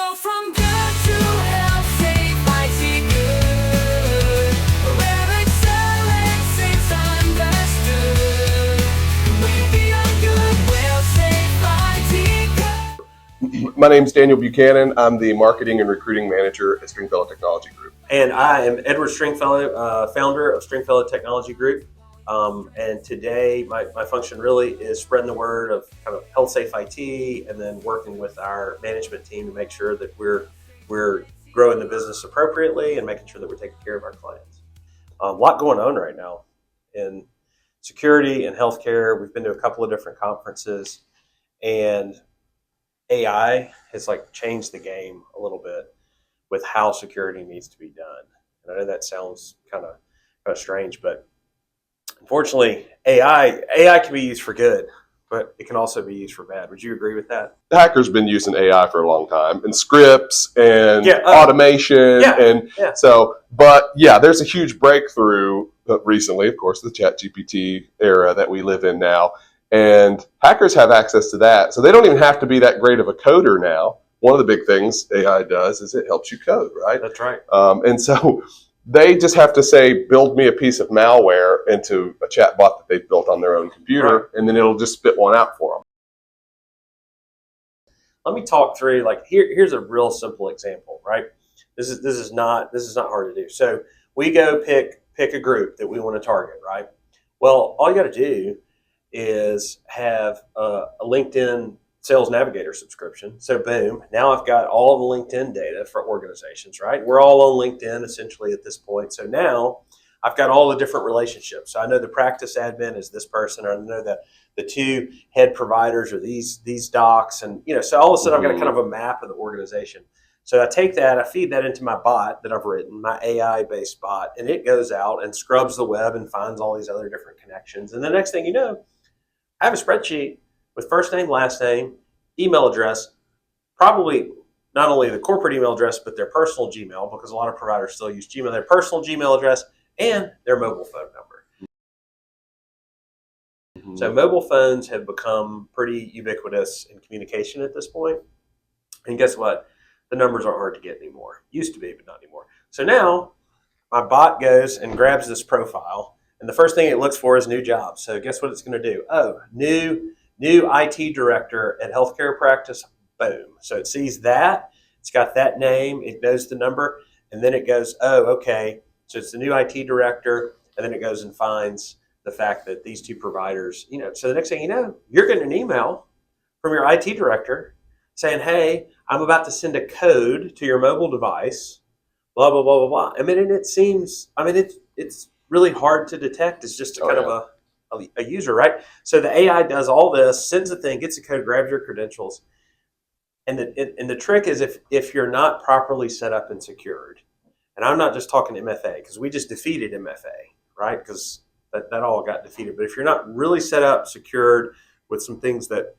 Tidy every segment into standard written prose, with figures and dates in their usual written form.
go from good to HealthSafeIT good, where excellence is understood. We'd be on good, HealthSafeIT good. My name's Daniel Buchanan. I'm the Marketing and Recruiting Manager at Stringfellow Technology Group. And I am Edward Stringfellow, founder of Stringfellow Technology Group. And today my function really is spreading the word of kind of HealthSafeIT and then working with our management team to make sure that we're growing the business appropriately and making sure that we're taking care of our clients. A lot going on right now in security and healthcare. We've been to a couple of different conferences, and AI has changed the game a little bit with how security needs to be done. And I know that sounds kind of strange, but unfortunately, AI can be used for good, but it can also be used for bad. Would you agree with that? Hackers been using AI for a long time, and scripts and automation. There's a huge breakthrough recently, of course, the ChatGPT era that we live in now. And hackers have access to that. So they don't even have to be that great of a coder now. One of the big things AI does is it helps you code, right? That's right. And so they just have to say, build me a piece of malware into a chat bot that they've built on their own computer, right, and then it'll just spit one out for them. Let me talk through, here's a real simple example, right? This is not hard to do. So we go pick a group that we want to target, right? Well, all you got to do is have a LinkedIn Sales Navigator subscription. So boom, now I've got all the LinkedIn data for organizations, right? We're all on LinkedIn essentially at this point. So now I've got all the different relationships. So I know the practice admin is this person, or I know that the two head providers are these docs, and so all of a sudden I've got kind of a map of the organization. So I take that, I feed that into my bot that I've written, my AI-based bot, and it goes out and scrubs the web and finds all these other different connections. And the next thing you know, I have a spreadsheet with first name, last name, email address, probably not only the corporate email address, but their personal Gmail, because a lot of providers still use Gmail, their personal Gmail address, and their mobile phone number. Mm-hmm. So mobile phones have become pretty ubiquitous in communication at this point. And guess what? The numbers aren't hard to get anymore. Used to be, but not anymore. So now my bot goes and grabs this profile, and the first thing it looks for is new jobs. So guess what it's going to do? Oh, new IT director at healthcare practice. Boom. So it sees that. It's got that name. It knows the number. And then it goes, oh, okay. So it's the new IT director. And then it goes and finds the fact that these two providers, so the next thing you know, you're getting an email from your IT director saying, hey, I'm about to send a code to your mobile device, blah, blah, blah, blah, blah. I mean, and it's really hard to detect. It's just kind of a user, right? So the AI does all this, sends the thing, gets the code, grabs your credentials. And the trick is if you're not properly set up and secured, and I'm not just talking MFA, because we just defeated MFA, right? Because that all got defeated. But if you're not really set up, secured with some things that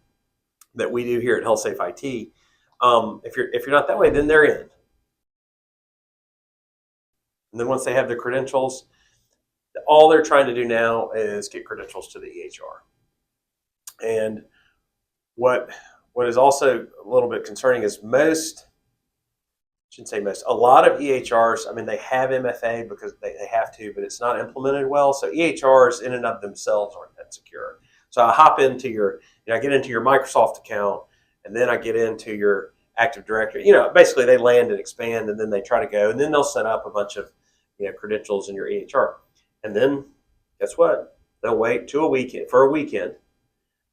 we do here at HealthSafeIT, if you're not that way, then they're in. And then once they have the credentials, all they're trying to do now is get credentials to the EHR. And what is also a little bit concerning is a lot of EHRs, they have MFA because they have to, but it's not implemented well. So EHRs in and of themselves aren't that secure. So I hop into I get into your Microsoft account, and then I get into your Active Directory. Basically they land and expand, and then they try to go, and then they'll set up a bunch of credentials in your EHR. And then guess what? They'll wait for a weekend.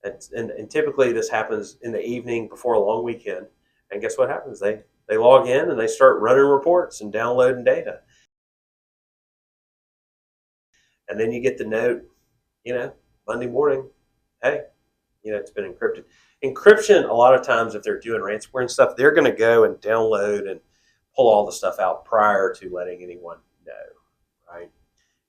And typically this happens in the evening before a long weekend. And guess what happens? They log in and they start running reports and downloading data. And then you get the note, Monday morning, hey, it's been encrypted. Encryption, a lot of times if they're doing ransomware and stuff, they're going to go and download and pull all the stuff out prior to letting anyone know, right?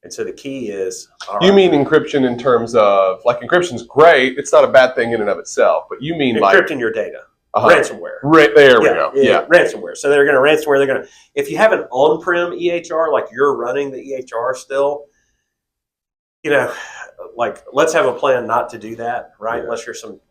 And so the key is... You mean encryption in terms of, encryption's great, it's not a bad thing in and of itself, but you mean encrypting your data. Ransomware. There we go. Yeah. Ransomware. So they're going to if you have an on-prem EHR, like you're running the EHR still, let's have a plan not to do that, right? Yeah. Unless you're some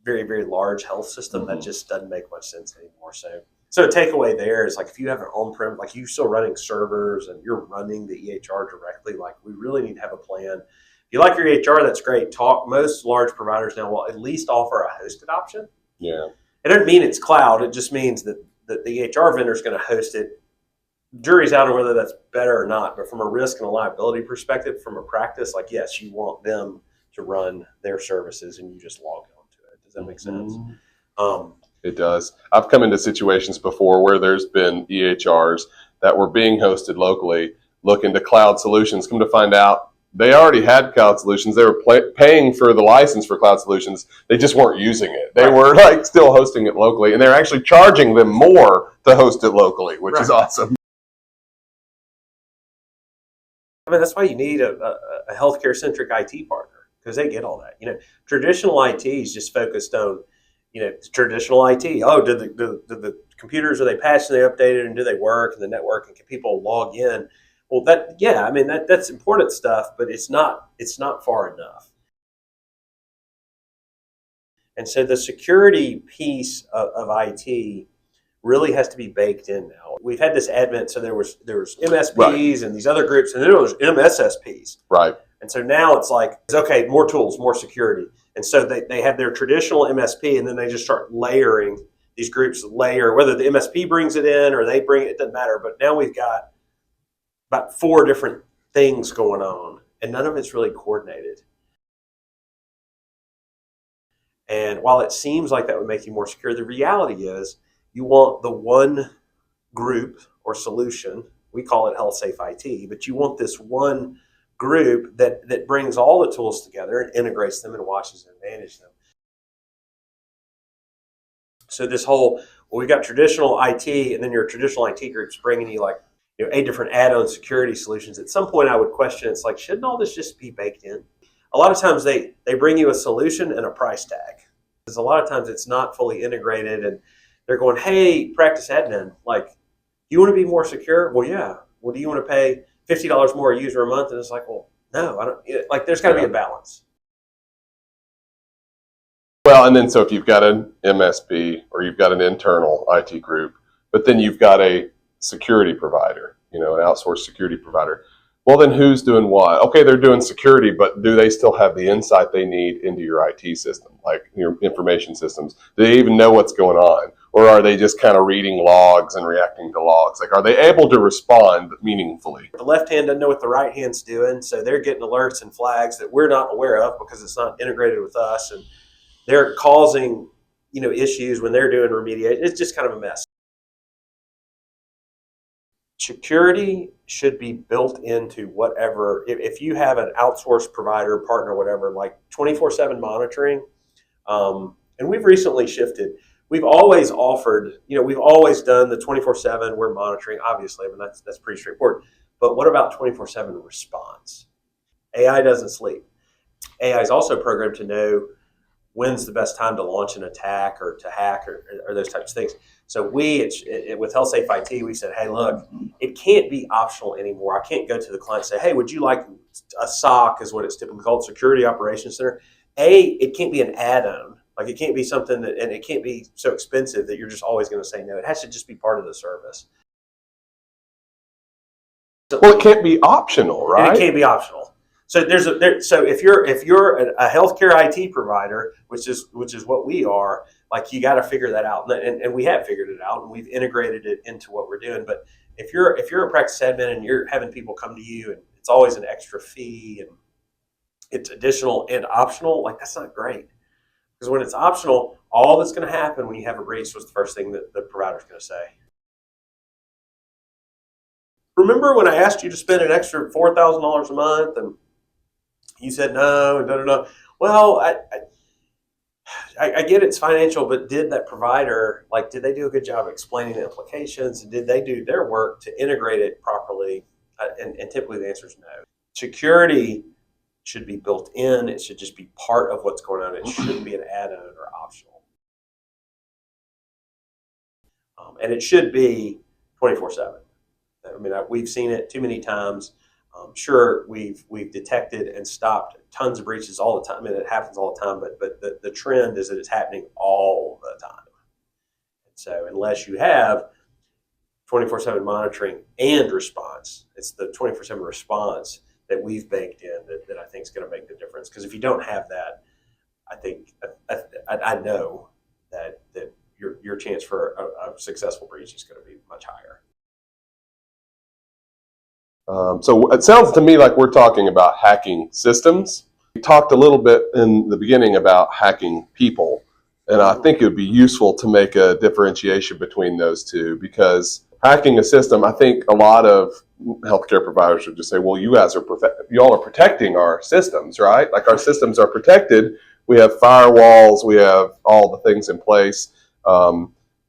very, very large health system, that just doesn't make much sense anymore. So So a takeaway there is like if you have an on-prem, like you still running servers and you're running the EHR directly, like we really need to have a plan. If you like your EHR, that's great. Most large providers now will at least offer a hosted option. Yeah. It doesn't mean it's cloud. It just means that the EHR vendor is going to host it. Jury's out on whether that's better or not. But from a risk and a liability perspective, from a practice, like yes, you want them to run their services and you just log on to it. Does that make sense? It does. I've come into situations before where there's been EHRs that were being hosted locally, looking to cloud solutions. Come to find out, they already had cloud solutions. They were paying for the license for cloud solutions. They just weren't using it. They were like still hosting it locally, and they're actually charging them more to host it locally, which is awesome. I mean, that's why you need a healthcare centric IT partner because they get all that. Traditional IT is just focused on, traditional IT. Oh, do the computers, are they patched and they updated and do they work and the network and can people log in? Well, that's important stuff, but it's not far enough. And so the security piece of IT really has to be baked in now. We've had this advent, so there was MSPs and these other groups, and then there was MSSPs. Right. And so now it's like, okay, more tools, more security. And so they have their traditional MSP, and then they just start layering, these groups layer, whether the MSP brings it in or they bring it, it doesn't matter. But now we've got about 4 different things going on, and none of it's really coordinated. And while it seems like that would make you more secure, the reality is you want the one group or solution, we call it HealthSafeIT, but you want this one group that brings all the tools together and integrates them and watches and manages them. So this whole, we've got traditional IT, and then your traditional IT groups bringing you like 8 different add-on security solutions. At some point I would question, it's like, shouldn't all this just be baked in? A lot of times they bring you a solution and a price tag. Because a lot of times it's not fully integrated, and they're going, hey, practice admin, like, you want to be more secure? Well, yeah. Well, do you want to pay $50 more a user a month? And it's like, well, no, I don't. Like, there's got to be a balance. Well, and then so if you've got an MSP or you've got an internal IT group, but then you've got a security provider, an outsourced security provider. Well, then who's doing what? Okay, they're doing security, but do they still have the insight they need into your IT system, like your information systems? Do they even know what's going on? Or are they just kind of reading logs and reacting to logs? Like, are they able to respond meaningfully? The left hand doesn't know what the right hand's doing, so they're getting alerts and flags that we're not aware of because it's not integrated with us, and they're causing, issues when they're doing remediation. It's just kind of a mess. Security should be built into whatever, if you have an outsourced provider, partner, whatever, like 24/7 monitoring. And we've recently shifted. We've always offered, we've always done the 24/7, we're monitoring, obviously. I mean, that's pretty straightforward. But what about 24/7 response? AI doesn't sleep. AI is also programmed to know when's the best time to launch an attack or to hack or those types of things. So with HealthSafeIT, we said, hey, look, it can't be optional anymore. I can't go to the client and say, hey, would you like a SOC, is what it's typically called, Security Operations Center. It can't be an add-on. Like, it can't be something and it can't be so expensive that you're just always going to say no. It has to just be part of the service. Well, it can't be optional, right? And it can't be optional. So so if you're a healthcare IT provider, which is what we are, like, you got to figure that out, and we have figured it out, and we've integrated it into what we're doing. But if you're a practice admin and you're having people come to you, and it's always an extra fee and it's additional and optional, like, that's not great. Because when it's optional, all that's going to happen when you have a breach was the first thing that the provider's going to say. Remember when I asked you to spend an extra $4,000 a month, and you said no, and no. Well, I get it's financial, but did that provider, did they do a good job explaining the implications? Did they do their work to integrate it properly? And typically the answer is no. Security should be built in. It should just be part of what's going on. It shouldn't be an add-on or optional. And it should be 24/7. I mean, we've seen it too many times. Sure, we've detected and stopped tons of breaches all the time. I mean, it happens all the time, but the trend is that it's happening all the time. So unless you have 24/7 monitoring and response, it's the 24/7 response that we've baked in that I think is going to make the difference. Because if you don't have that, I think I know that your chance for a successful breach is going to be much higher. So it sounds to me like we're talking about hacking systems. We talked a little bit in the beginning about hacking people, and I think it would be useful to make a differentiation between those two, because hacking a system, I think a lot of healthcare providers would just say, well, you all are protecting our systems, right? Like our systems are protected. We have firewalls, we have all the things in place.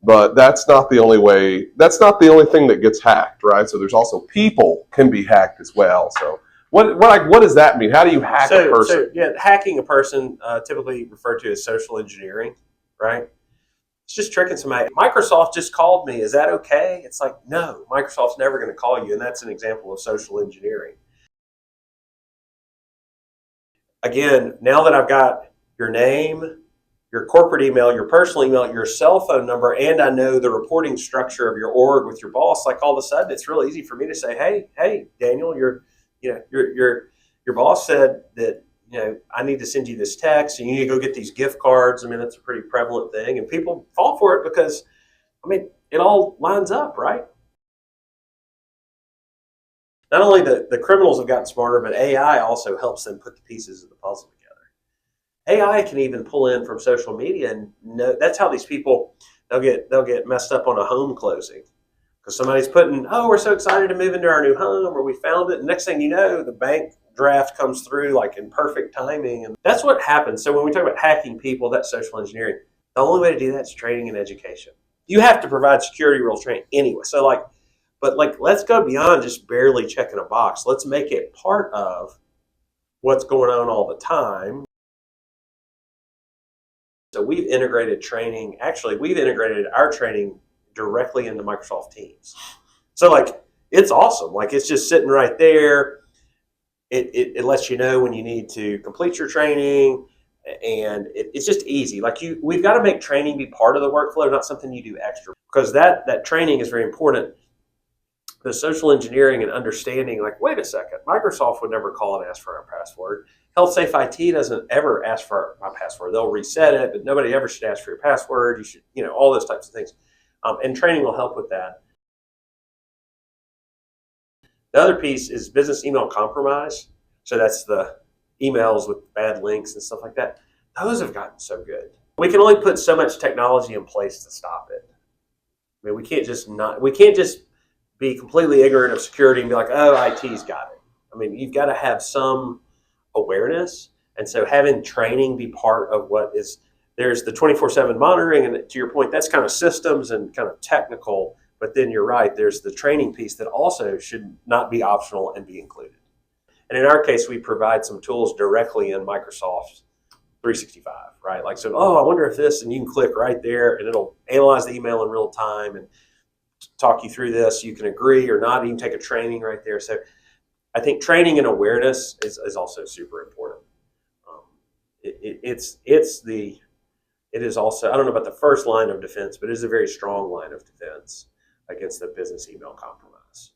But that's not the only way. That's not the only thing that gets hacked, right? So there's also people can be hacked as well. So what does that mean? How do you hack a person? So hacking a person, typically referred to as social engineering, right? It's just tricking somebody. Microsoft just called me. Is that okay? It's like, no, Microsoft's never going to call you, and that's an example of social engineering. Again, now that I've got your name, your corporate email, your personal email, your cell phone number, and I know the reporting structure of your org with your boss, like all of a sudden it's real easy for me to say, hey, Daniel, your boss said that, I need to send you this text and you need to go get these gift cards. I mean, that's a pretty prevalent thing, and people fall for it because, it all lines up, right? Not only the criminals have gotten smarter, but AI also helps them put the pieces of the puzzle together. AI can even pull in from social media, and that's how these people they'll get messed up on a home closing because somebody's putting, oh, we're so excited to move into our new home, or we found it, and next thing you know, the bank draft comes through like in perfect timing, and that's what happens. So when we talk about hacking people, that's social engineering. The only way to do that is training and education. You have to provide security rules training anyway. So let's go beyond just barely checking a box. Let's make it part of what's going on all the time. So we've integrated training. Actually, we've integrated our training directly into Microsoft Teams. So it's awesome. It's just sitting right there. It lets you know when you need to complete your training, and it's just easy. We've got to make training be part of the workflow, not something you do extra, because that training is very important. The social engineering and understanding, wait a second, Microsoft would never call and ask for our password. HealthSafeIT doesn't ever ask for my password. They'll reset it, but nobody ever should ask for your password. You should, all those types of things. And training will help with that. The other piece is business email compromise. So that's the emails with bad links and stuff like that. Those have gotten so good. We can only put so much technology in place to stop it. We can't just be completely ignorant of security and be like, oh, IT's got it. You've got to have some awareness. And so having training be part of there's the 24/7 monitoring. And to your point, that's kind of systems and kind of technical. But then you're right, there's the training piece that also should not be optional and be included. And in our case, we provide some tools directly in Microsoft 365, right? I wonder if this, and you can click right there and it'll analyze the email in real time and talk you through this. You can agree or not. You can take a training right there. So I think training and awareness is also super important. It is also, I don't know about the first line of defense, but it is a very strong line of defense against the business email compromise.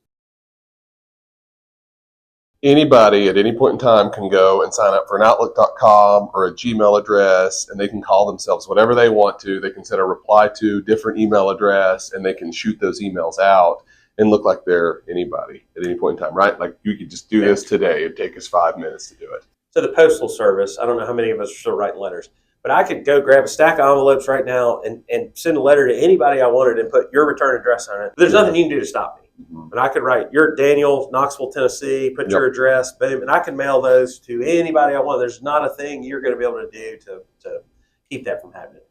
Anybody at any point in time can go and sign up for an Outlook.com or a Gmail address, and they can call themselves whatever they want to. They can set a reply to different email address, and they can shoot those emails out and look like they're anybody at any point in time, right? You could just do this today. It'd take us 5 minutes to do it. So the Postal Service, I don't know how many of us are still writing letters, but I could go grab a stack of envelopes right now and send a letter to anybody I wanted and put your return address on it. There's nothing you can do to stop me. And I could write, you're Daniel, Knoxville, Tennessee, put your address, boom, and I can mail those to anybody I want. There's not a thing you're going to be able to do to keep that from happening.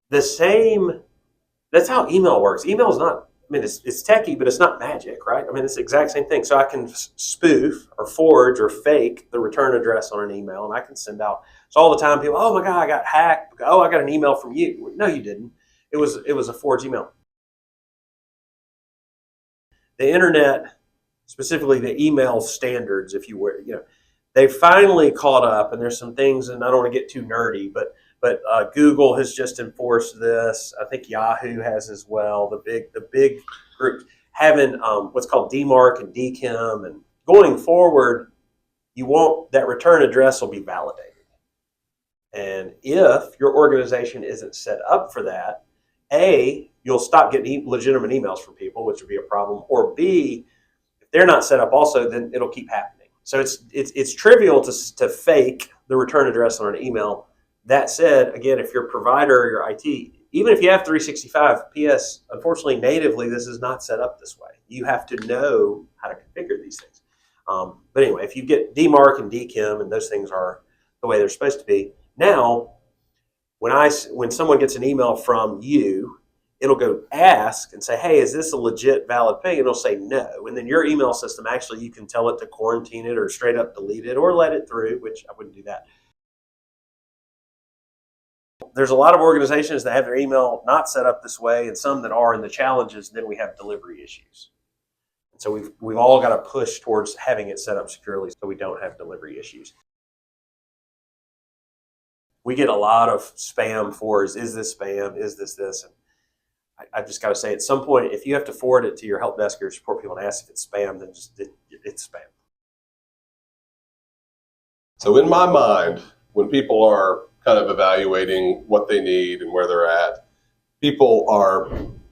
That's how email works. Email is not, it's techie, but it's not magic, right? It's the exact same thing. So I can spoof or forge or fake the return address on an email, and I can send out. So all the time people, oh my God, I got hacked. Oh, I got an email from you. No, you didn't. It was a forged email. The internet, specifically the email standards, if you will, they finally caught up, and there's some things, and I don't want to get too nerdy, but But Google has just enforced this. I think Yahoo has as well. The big groups having what's called DMARC and DKIM, and going forward, you want that return address will be validated. And if your organization isn't set up for that, A, you'll stop getting legitimate emails from people, which would be a problem. Or B, if they're not set up also, then it'll keep happening. So it's trivial to fake the return address on an email. That said, again, if your provider or your IT, even if you have 365, PS, unfortunately, natively, this is not set up this way. You have to know how to configure these things. But anyway, if you get DMARC and DKIM and those things are the way they're supposed to be, now when someone gets an email from you, it'll go ask and say, hey, is this a legit valid ping? And it'll say no. And then your email system, actually, you can tell it to quarantine it or straight up delete it or let it through, which I wouldn't do that. There's a lot of organizations that have their email not set up this way and some that are, and the challenge is then we have delivery issues. And so we've all got to push towards having it set up securely so we don't have delivery issues. We get a lot of spam for is this spam? Is this? And I've just got to say, at some point, if you have to forward it to your help desk or support people and ask if it's spam, then it's spam. So in my mind, when people are kind of evaluating what they need and where they're at, people are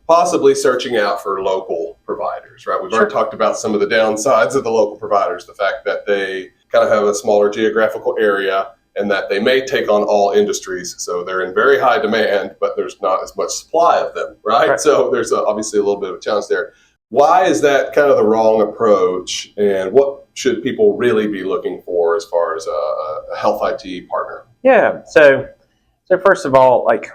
possibly searching out for local providers, right? We've already talked about some of the downsides of the local providers, the fact that they kind of have a smaller geographical area and that they may take on all industries. So they're in very high demand, but there's not as much supply of them, right? So there's obviously a little bit of a challenge there. Why is that kind of the wrong approach, and what should people really be looking for as far as a health IT partner? Yeah, so first of all, like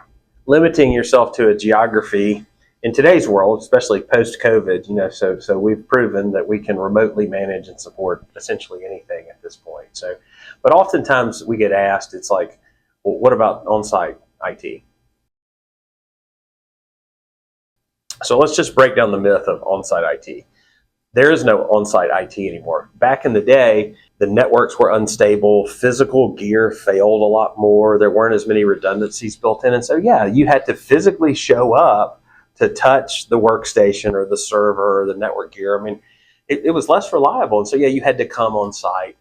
limiting yourself to a geography in today's world, especially post-COVID, so we've proven that we can remotely manage and support essentially anything at this point. So, but oftentimes we get asked, it's like, well, what about on-site IT? So let's just break down the myth of on-site IT. There is no on-site IT anymore. Back in the day, the networks were unstable, physical gear failed a lot more, there weren't as many redundancies built in, and so yeah, you had to physically show up to touch the workstation or the server or the network gear. I mean, it was less reliable, and so yeah, you had to come on site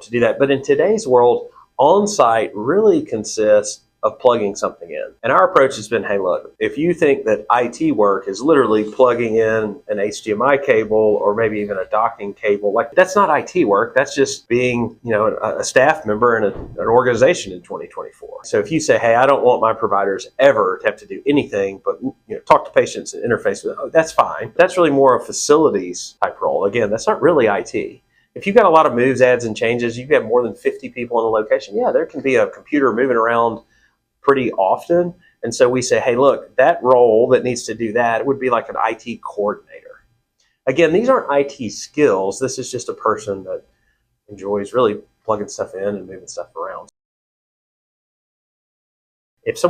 to do that. But in today's world, on site really consists of plugging something in. And our approach has been, hey, look, if you think that IT work is literally plugging in an HDMI cable or maybe even a docking cable, like that's not IT work. That's just being, a staff member in an organization in 2024. So if you say, hey, I don't want my providers ever to have to do anything but talk to patients and interface with them, that's fine. That's really more a facilities type role. Again, that's not really IT. If you've got a lot of moves, adds, and changes, you've got more than 50 people in a location, yeah, there can be a computer moving around pretty often. And so we say, hey, look, that role that needs to do that would be like an IT coordinator. Again, these aren't IT skills. This is just a person that enjoys really plugging stuff in and moving stuff around. If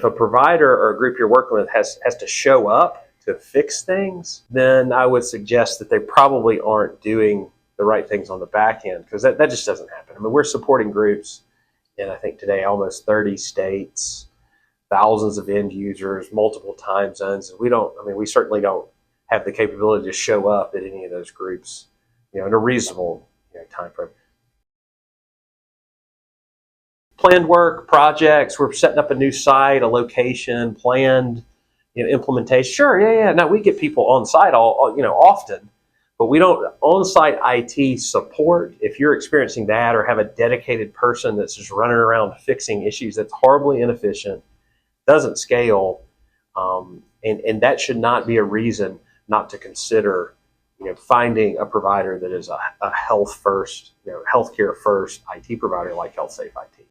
a provider or a group you're working with has to show up to fix things, then I would suggest that they probably aren't doing the right things on the back end, because that just doesn't happen. I mean, we're supporting groups in, I think today, almost 30 states, thousands of end users, multiple time zones. And we certainly don't have the capability to show up at any of those groups, in a reasonable time frame. Planned work, projects, we're setting up a new site, a location, planned implementation. Sure, yeah. Now we get people on site often, but we don't on-site IT support. If you're experiencing that or have a dedicated person that's just running around fixing issues, that's horribly inefficient, doesn't scale, and that should not be a reason not to consider finding a provider that is a health first, healthcare first IT provider like HealthSafeIT.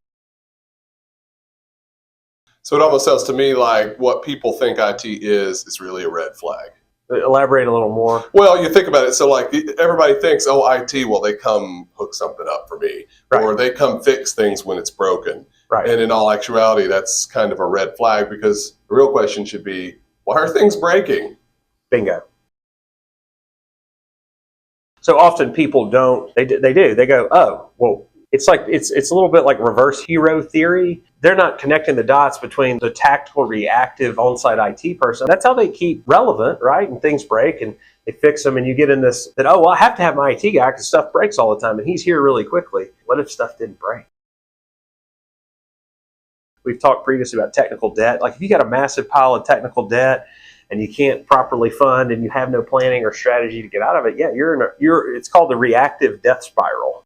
So it almost sounds to me like what people think IT is really a red flag. Elaborate a little more. Well, you think about it. So like everybody thinks, oh, IT, well, they come hook something up for me, right, or they come fix things when it's broken. Right. And in all actuality, that's kind of a red flag, because the real question should be, why are things breaking? Bingo. So often people don't, they do. They go, oh, well, it's like it's a little bit like reverse hero theory. They're not connecting the dots between the tactical, reactive, on-site IT person. That's how they keep relevant, right? And things break and they fix them, and you get in this that, oh, well, I have to have my IT guy because stuff breaks all the time, and he's here really quickly. What if stuff didn't break? We've talked previously about technical debt. Like if you got a massive pile of technical debt and you can't properly fund and you have no planning or strategy to get out of it, yeah, it's called the reactive death spiral.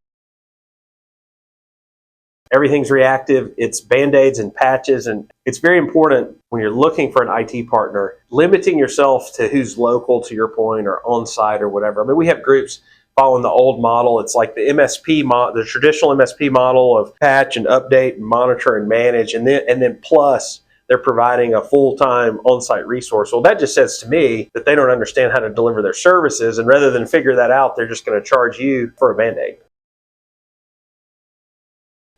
Everything's reactive. It's Band-Aids and patches. And it's very important when you're looking for an IT partner, limiting yourself to who's local, to your point, or on-site or whatever. I mean, we have groups following the old model. It's like the MSP the traditional MSP model of patch and update and monitor and manage. And then plus they're providing a full-time on-site resource. Well, that just says to me that they don't understand how to deliver their services. And rather than figure that out, they're just going to charge you for a Band-Aid.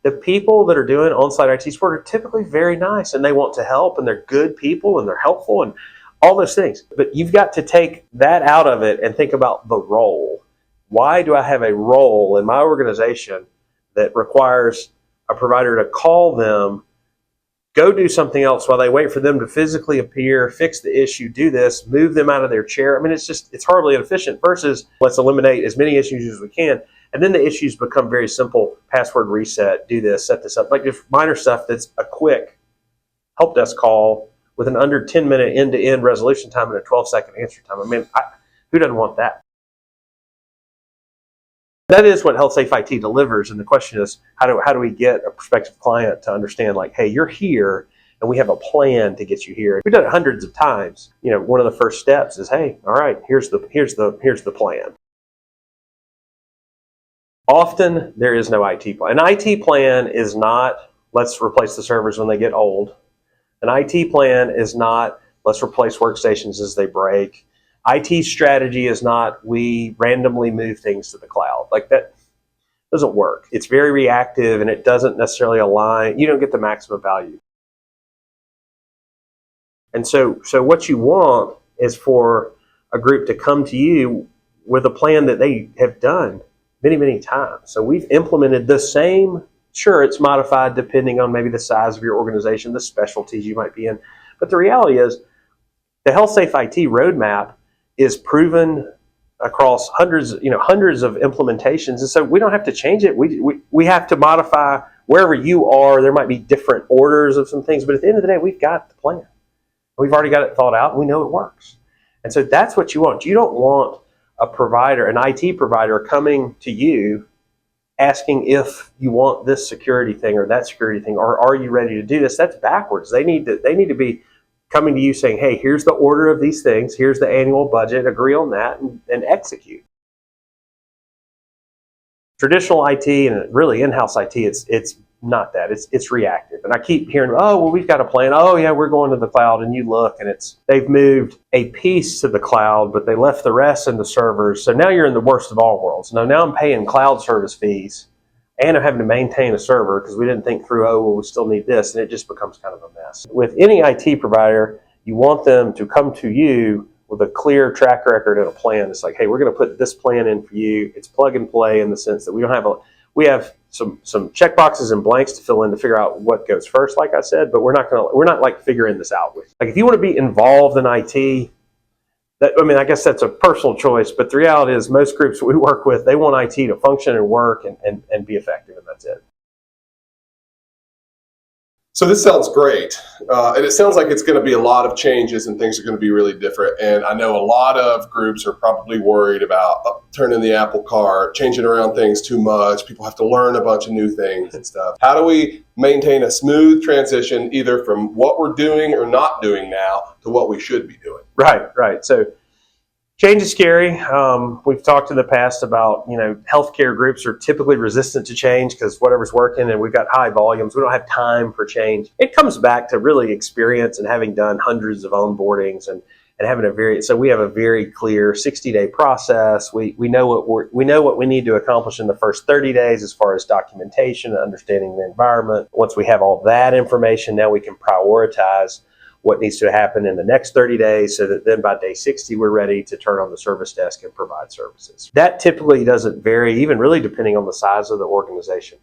The people that are doing on-site IT support are typically very nice and they want to help and they're good people and they're helpful and all those things. But you've got to take that out of it and think about the role. Why do I have a role in my organization that requires a provider to call them, go do something else while they wait for them to physically appear, fix the issue, do this, move them out of their chair? I mean, it's hardly efficient versus let's eliminate as many issues as we can. And then the issues become very simple. Password reset, do this, set this up. Like just minor stuff that's a quick help desk call with an under 10-minute end-to-end resolution time and a 12-second answer time. I mean, who doesn't want that? That is what HealthSafeIT delivers. And the question is, how do we get a prospective client to understand, like, hey, you're here and we have a plan to get you here. We've done it hundreds of times. You know, one of the first steps is, hey, all right, here's the plan. Often there is no IT plan. An IT plan is not, let's replace the servers when they get old. An IT plan is not, let's replace workstations as they break. IT strategy is not, we randomly move things to the cloud. Like that doesn't work. It's very reactive and it doesn't necessarily align. You don't get the maximum value. And so what you want is for a group to come to you with a plan that they have done many, many times. So we've implemented the same, sure, it's modified depending on maybe the size of your organization, the specialties you might be in. But the reality is the HealthSafeIT roadmap is proven across hundreds of implementations. And so we don't have to change it. We have to modify wherever you are. There might be different orders of some things, but at the end of the day, we've got the plan. We've already got it thought out. We know it works. And so that's what you want. You don't want a provider, an IT provider, coming to you asking if you want this security thing or that security thing, or are you ready to do this? That's backwards. They need to be coming to you saying, hey, here's the order of these things, here's the annual budget, agree on that, and execute. Traditional IT and really in-house IT, it's not that. It's reactive. And I keep hearing, oh, well, we've got a plan. Oh, yeah, we're going to the cloud. And you look, and they've moved a piece to the cloud, but they left the rest in the servers. So now you're in the worst of all worlds. Now I'm paying cloud service fees, and I'm having to maintain a server because we didn't think through, oh, well, we still need this. And it just becomes kind of a mess. With any IT provider, you want them to come to you with a clear track record and a plan. It's like, hey, we're going to put this plan in for you. It's plug and play in the sense that we have some check boxes and blanks to fill in to figure out what goes first, like I said, but we're not like figuring this out with. Like if you want to be involved in IT, I guess that's a personal choice, but the reality is most groups we work with, they want IT to function and work and be effective, and that's it. So this sounds great, and it sounds like it's going to be a lot of changes and things are going to be really different. And I know a lot of groups are probably worried about turning the apple cart, changing around things too much. People have to learn a bunch of new things and stuff. How do we maintain a smooth transition either from what we're doing or not doing now to what we should be doing? Right. So change is scary. We've talked in the past about, healthcare groups are typically resistant to change because whatever's working, and we've got high volumes. We don't have time for change. It comes back to really experience and having done hundreds of onboardings and having so we have a very clear 60-day process. We know what we need to accomplish in the first 30 days as far as documentation and understanding the environment. Once we have all that information, now we can prioritize what needs to happen in the next 30 days so that then by day 60, we're ready to turn on the service desk and provide services. That typically doesn't vary, even really depending on the size of the organization.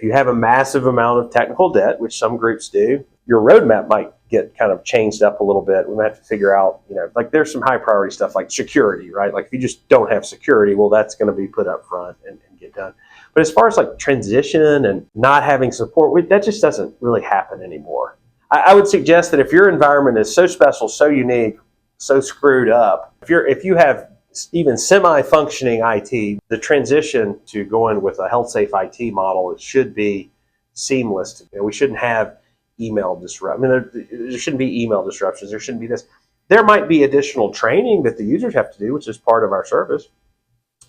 If you have a massive amount of technical debt, which some groups do, your roadmap might get kind of changed up a little bit. We might have to figure out, like there's some high priority stuff like security, right? Like if you just don't have security, well, that's going to be put up front and get done. But as far as like transition and not having support, that just doesn't really happen anymore. I would suggest that if your environment is so special, so unique, so screwed up, if you have even semi-functioning IT, the transition to going with a HealthSafeIT model, it should be seamless. We shouldn't have email disruption. I mean, there shouldn't be email disruptions. There shouldn't be this. There might be additional training that the users have to do, which is part of our service.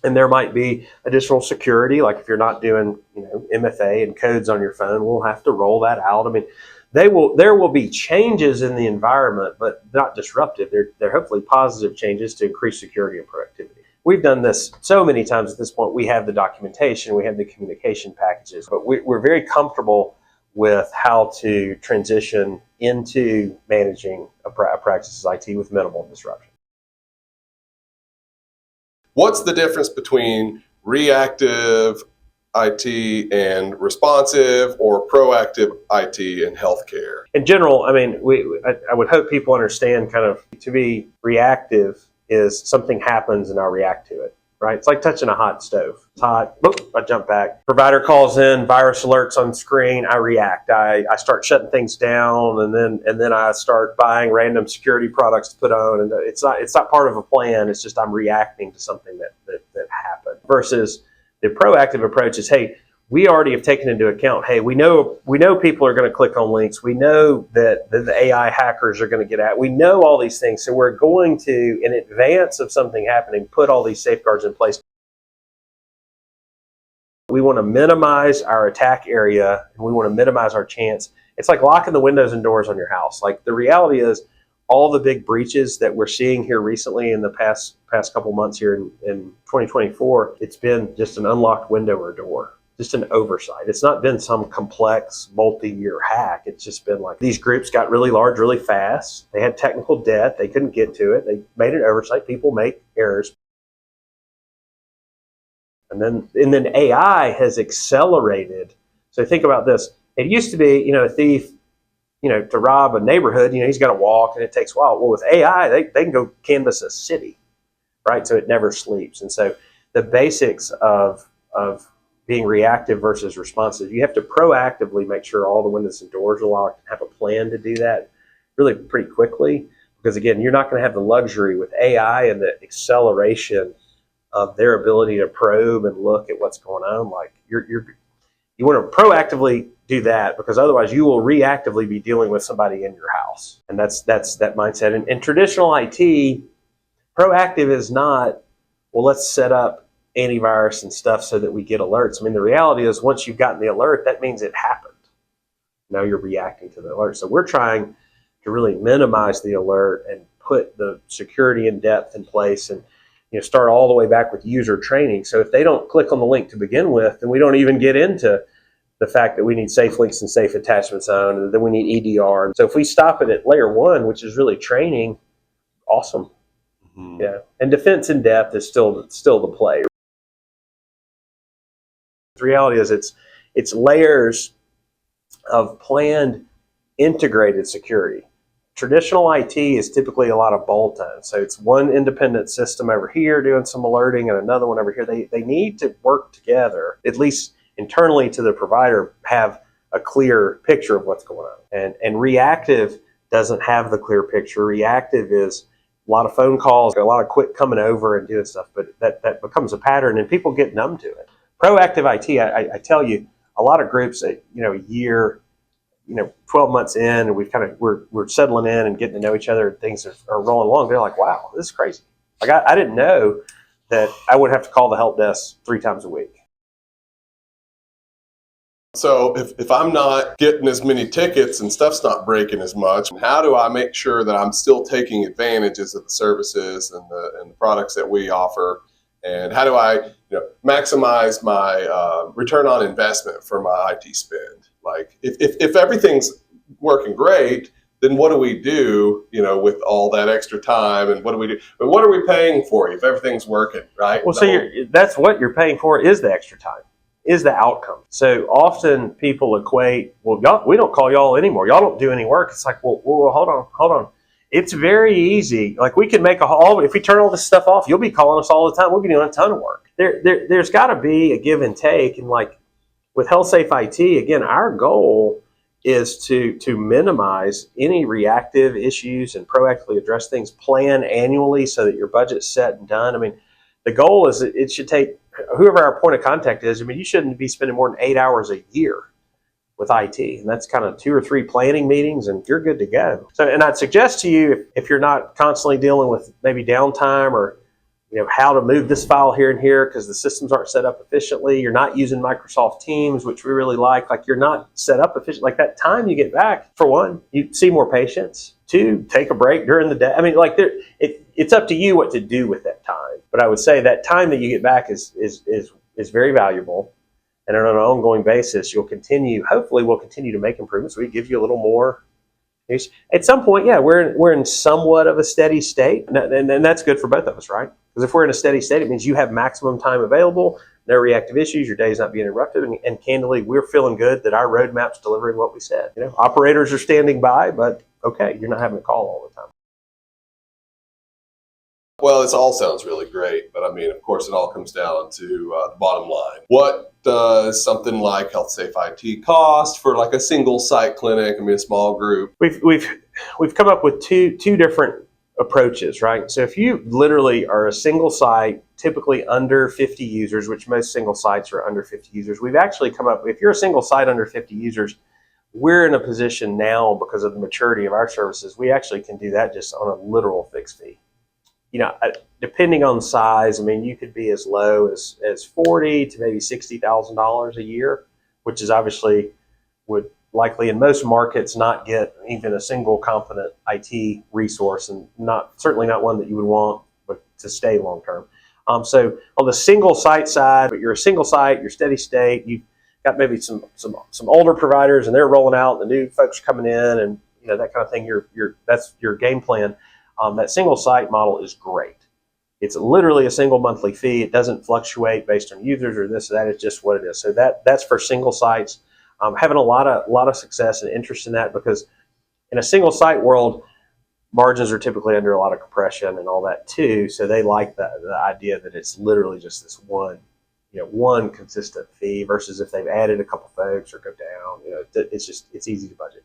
And there might be additional security, like if you're not doing, MFA and codes on your phone, we'll have to roll that out. I mean, there will be changes in the environment, but not disruptive. They're hopefully positive changes to increase security and productivity. We've done this so many times at this point. We have the documentation, we have the communication packages, but we're very comfortable with how to transition into managing a practice's IT with minimal disruption. What's the difference between reactive IT and responsive or proactive IT in healthcare? In general, I mean, I would hope people understand kind of to be reactive is something happens and I react to it, right? It's like touching a hot stove. It's hot, boop, I jump back. Provider calls in, virus alerts on screen, I react. I start shutting things down and then I start buying random security products to put on. And it's not part of a plan. It's just I'm reacting to something that happened. Versus the proactive approach is, hey, we already have taken into account, hey, we know people are going to click on links. We know that the AI hackers are going to get at. We know all these things. So we're going to, in advance of something happening, put all these safeguards in place. We want to minimize our attack area and we want to minimize our chance. It's like locking the windows and doors on your house. Like the reality is all the big breaches that we're seeing here recently in the past couple months here in 2024, it's been just an unlocked window or door. Just an oversight. It's not been some complex multi-year hack. It's just been like these groups got really large really fast. They had technical debt. They couldn't get to it. They made an oversight. People make errors. And then AI has accelerated. So think about this. It used to be, a thief, to rob a neighborhood, he's got to walk and it takes a while. Well, with AI, they can go canvas a city, right? So it never sleeps. And so the basics of being reactive versus responsive, you have to proactively make sure all the windows and doors are locked and have a plan to do that really pretty quickly. Because again, you're not going to have the luxury with AI and the acceleration of their ability to probe and look at what's going on. Like you want to proactively do that because otherwise you will reactively be dealing with somebody in your house. And that's that mindset. And in traditional IT, proactive is not, well, let's set up antivirus and stuff so that we get alerts. I mean, the reality is once you've gotten the alert, that means it happened. Now you're reacting to the alert. So we're trying to really minimize the alert and put the security and depth in place and start all the way back with user training. So if they don't click on the link to begin with, then we don't even get into the fact that we need safe links and safe attachment zone, and then we need EDR. And so if we stop it at layer one, which is really training, awesome. Mm-hmm. Yeah. And defense in depth is still the play. The reality is it's layers of planned integrated security. Traditional IT is typically a lot of bolt-ons. So it's one independent system over here doing some alerting and another one over here. They need to work together, at least internally to the provider, have a clear picture of what's going on. And reactive doesn't have the clear picture. Reactive is a lot of phone calls, a lot of quick coming over and doing stuff, but that becomes a pattern and people get numb to it. Proactive IT, I tell you, a lot of groups, a year, 12 months in, and we're settling in and getting to know each other, and things are rolling along. They're like, wow, this is crazy. Like I didn't know that I would have to call the help desk 3 times a week. So if I'm not getting as many tickets and stuff's not breaking as much, how do I make sure that I'm still taking advantages of the services and the products that we offer? And how do I maximize my return on investment for my IT spend? Like if everything's working great, then what do we do, with all that extra time, and what do we do? But what are we paying for if everything's working, right? Well, so that's what you're paying for is the extra time. is the outcome. So often people equate, well, y'all, we don't call y'all anymore. Y'all don't do any work. It's like, well, hold on. It's very easy. Like we can make if we turn all this stuff off, you'll be calling us all the time. We'll be doing a ton of work. There's got to be a give and take. And like with HealthSafeIT, again, our goal is to minimize any reactive issues and proactively address things. Plan annually so that your budget's set and done. I mean, the goal is that it should take whoever our point of contact is. I mean, you shouldn't be spending more than 8 hours a year with IT, and that's kind of 2 or 3 planning meetings, and you're good to go. So, and I'd suggest to you, if you're not constantly dealing with maybe downtime or how to move this file here and here because the systems aren't set up efficiently, you're not using Microsoft Teams, which we really like you're not set up efficiently. Like that time you get back, for one, you see more patients. 2, take a break during the day. I mean, like it's up to you what to do with that time. But I would say that time that you get back is very valuable. And on an ongoing basis, hopefully we'll continue to make improvements. We give you a little more. At some point, yeah, we're in somewhat of a steady state. And that's good for both of us, right? Because if we're in a steady state, it means you have maximum time available, no reactive issues, your day's not being interrupted. And candidly, we're feeling good that our roadmap's delivering what we said. Operators are standing by, but okay, you're not having to call all the time. Well, this all sounds really great, but I mean, of course, it all comes down to the bottom line. What does something like HealthSafeIT cost for like a single site clinic? I mean, a small group. We've come up with two different approaches, right? So if you literally are a single site, typically under 50 users, which most single sites are under 50 users, we've actually come up. If you're a single site under 50 users, we're in a position now because of the maturity of our services. We actually can do that just on a literal fixed fee. Depending on size, I mean, you could be as low as $40,000 to maybe $60,000 a year, which is obviously would likely in most markets not get even a single competent IT resource, and certainly not one that you would want to stay long term. So on the single site side, but you're a single site, you're steady state, you've got maybe some older providers and they're rolling out, the new folks are coming in, and that kind of thing. That's your game plan. That single site model is great. It's literally a single monthly fee. It doesn't fluctuate based on users or this or that. It's just what it is. So that's for single sites. Having a lot of success and interest in that, because in a single site world, margins are typically under a lot of compression and all that too. So they like the idea that it's literally just this one consistent fee versus if they've added a couple folks or go down. It's easy to budget.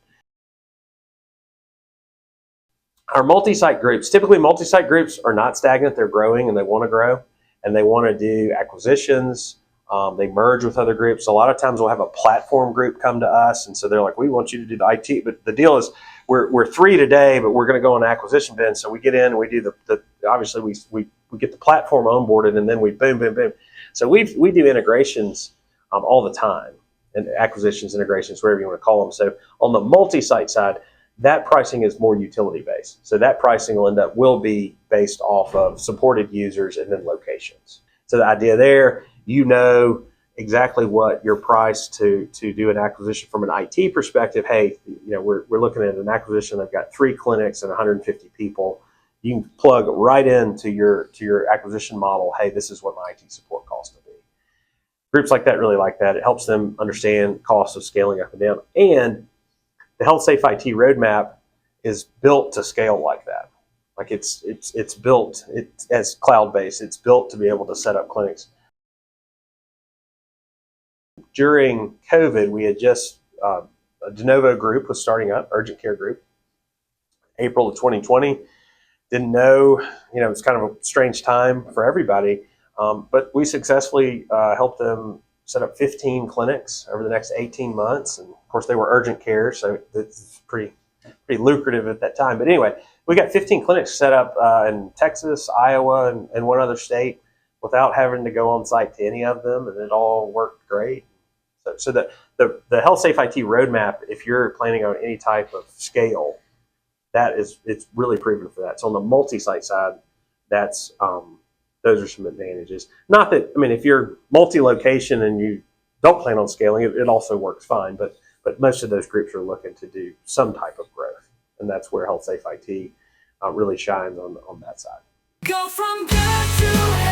Our multi-site groups, typically multi-site groups are not stagnant. They're growing and they want to grow and they want to do acquisitions. They merge with other groups. A lot of times we'll have a platform group come to us, and so they're like, we want you to do the IT. But the deal is we're 3 today, but we're going to go on an acquisition bin. So we get in and we do obviously we get the platform onboarded, and then we boom. So we do integrations all the time, and acquisitions, integrations, whatever you want to call them. So on the multi-site side, that pricing is more utility based. So that pricing will be based off of supported users and then locations. So the idea there, exactly what your price to do an acquisition from an IT perspective. Hey, we're looking at an acquisition. They've got 3 clinics and 150 people. You can plug right into your acquisition model. Hey, this is what my IT support cost will be. Groups like that really like that. It helps them understand costs of scaling up and down. And the HealthSafeIT roadmap is built to scale like that. Like it's built as cloud-based. It's built to be able to set up clinics. During COVID, we had just a de novo group was starting up, urgent care group, April of 2020. Didn't know, it's kind of a strange time for everybody, but we successfully helped them set up 15 clinics over the next 18 months. And of course, they were urgent care, so it's pretty lucrative at that time. But anyway, we got 15 clinics set up in Texas, Iowa, and one other state without having to go on site to any of them, and it all worked great. So the HealthSafeIT roadmap, if you're planning on any type of scale, it's really proven for that. So on the multi-site side, those are some advantages. Not that, if you're multi-location and you don't plan on scaling, it also works fine. But most of those groups are looking to do some type of growth, and that's where HealthSafeIT really shines on that side. Go from good to